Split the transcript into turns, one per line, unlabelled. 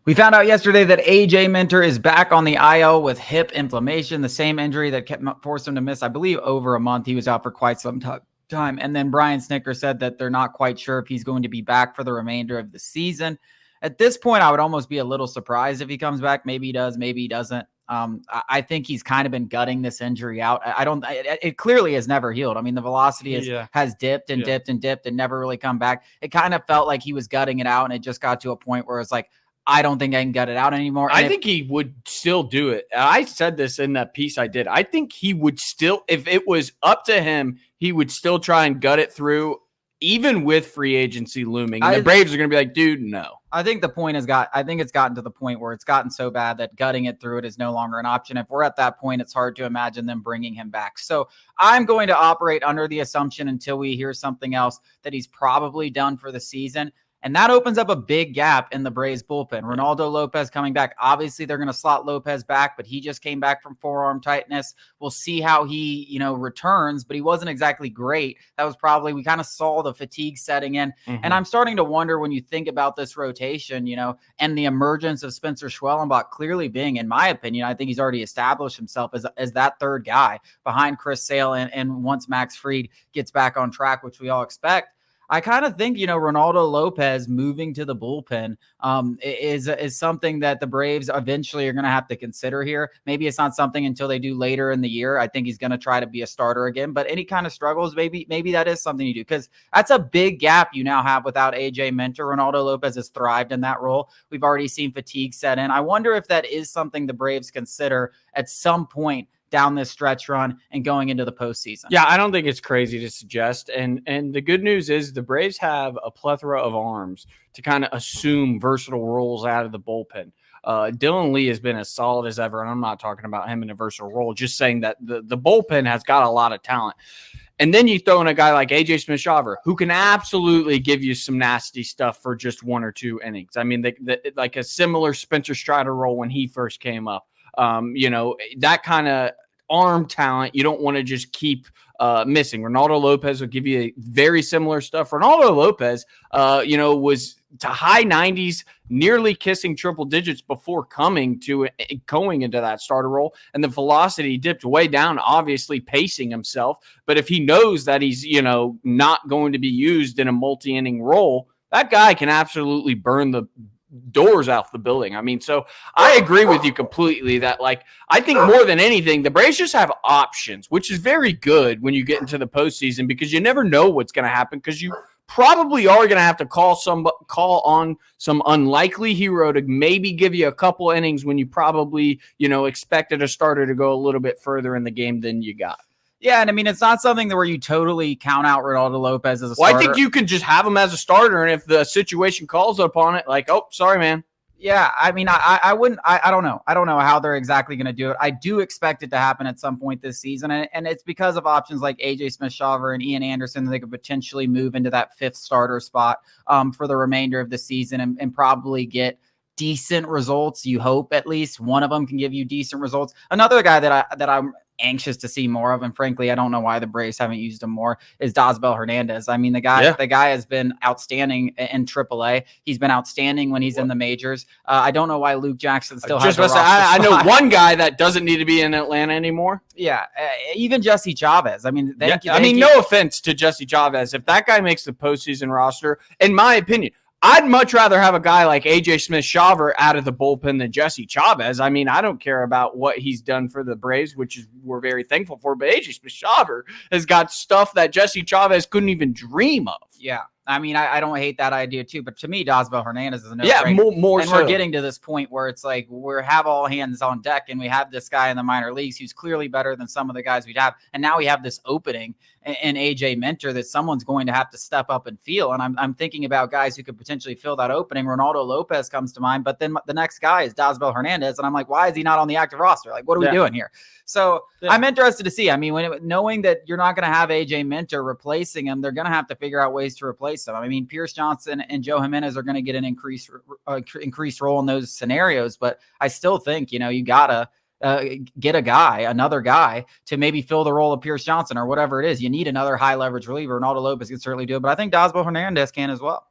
We found out yesterday that AJ Minter is back on the IL with hip inflammation, the same injury that forced him to miss, I believe, over a month. He was out for quite some time. And then Brian Snitker said that they're not quite sure if he's going to be back for the remainder of the season. At this point, I would almost be a little surprised if he comes back. Maybe he does, maybe he doesn't. I think he's kind of been gutting this injury out. It clearly has never healed. I mean, the velocity has dipped and dipped and dipped and never really come back. It kind of felt like he was gutting it out, and it just got to a point where it's like, I don't think I can gut it out anymore.
I think he would still do it. I said this in that piece I did. I think he would still, if it was up to him, he would still try and gut it through, even with free agency looming. And the Braves are going to be like, dude, no.
I think it's gotten to the point where it's gotten so bad that gutting it through it is no longer an option. If we're at that point, it's hard to imagine them bringing him back. So I'm going to operate under the assumption until we hear something else that he's probably done for the season. And that opens up a big gap in the Braves bullpen. Ronaldo Lopez coming back. Obviously, they're going to slot Lopez back, but he just came back from forearm tightness. We'll see how he, returns, but he wasn't exactly great. That was probably, we kind of saw the fatigue setting in. Mm-hmm. And I'm starting to wonder when you think about this rotation, and the emergence of Spencer Schwellenbach clearly being, in my opinion, I think he's already established himself as that third guy behind Chris Sale. And once Max Fried gets back on track, which we all expect, I kind of think, Ronaldo Lopez moving to the bullpen is something that the Braves eventually are going to have to consider here. Maybe it's not something until they do later in the year. I think he's going to try to be a starter again, but any kind of struggles, maybe that is something you do, because that's a big gap you now have without AJ Minter. Ronaldo Lopez has thrived in that role. We've already seen fatigue set in. I wonder if that is something the Braves consider at some point down this stretch run and going into the postseason.
Yeah, I don't think it's crazy to suggest. And the good news is the Braves have a plethora of arms to kind of assume versatile roles out of the bullpen. Dylan Lee has been as solid as ever, and I'm not talking about him in a versatile role, just saying that the bullpen has got a lot of talent. And then you throw in a guy like AJ Smith-Shawver, who can absolutely give you some nasty stuff for just one or two innings. I mean, like a similar Spencer Strider role when he first came up. That kind of arm talent you don't want to just keep missing. Ronaldo Lopez will give you a very similar stuff. Ronaldo Lopez, was to high 90s, nearly kissing triple digits before going into that starter role. And the velocity dipped way down, obviously pacing himself. But if he knows that he's, not going to be used in a multi-inning role, that guy can absolutely burn the doors out the building. I mean, so I agree with you completely that, I think more than anything, the Braves just have options, which is very good when you get into the postseason, because you never know what's going to happen, because you probably are going to have to call on some unlikely hero to maybe give you a couple innings when you probably, expected a starter to go a little bit further in the game than you got.
Yeah, and I mean, it's not something where you totally count out Ronaldo Lopez as a starter.
Well, I think you can just have him as a starter, and if the situation calls upon it, oh, sorry, man.
Yeah, I mean, I wouldn't. I don't know. I don't know how they're exactly going to do it. I do expect it to happen at some point this season, and it's because of options like AJ Smith-Shawver and Ian Anderson that they could potentially move into that fifth starter spot for the remainder of the season and probably get decent results. You hope at least one of them can give you decent results. Another guy that I'm anxious to see more of, and frankly, I don't know why the Braves haven't used him more, is Dasbell Hernandez. I mean, the guy has been outstanding in AAA. He's been outstanding when he's in the majors. I don't know why Luke Jackson still has.
I know one guy that doesn't need to be in Atlanta anymore.
Yeah, even Jesse Chavez. I mean,
no offense to Jesse Chavez, if that guy makes the postseason roster, in my opinion, I'd much rather have a guy like AJ Smith-Shawver out of the bullpen than Jesse Chavez. I mean, I don't care about what he's done for the Braves, which is we're very thankful for, but AJ Smith-Shawver has got stuff that Jesse Chavez couldn't even dream of.
Yeah. I mean, I don't hate that idea too, but to me, Dasbell Hernandez is a
no-brainer. Yeah, more
and so. We're getting to this point where it's like we have all hands on deck, and we have this guy in the minor leagues who's clearly better than some of the guys we'd have, and now we have this opening in AJ Minter that someone's going to have to step up and fill. And I'm thinking about guys who could potentially fill that opening. Ronaldo Lopez comes to mind, but then the next guy is Dasbell Hernandez, and I'm like, why is he not on the active roster? Like, what are we doing here? So I'm interested to see. I mean, knowing that you're not going to have AJ Minter replacing him, they're going to have to figure out ways to replace him. I mean, Pierce Johnson and Joe Jimenez are going to get an increased role in those scenarios, but I still think, you got to get another guy to maybe fill the role of Pierce Johnson or whatever it is. You need another high leverage reliever. Ronaldo Lopez can certainly do it, but I think Dasbell Hernandez can as well.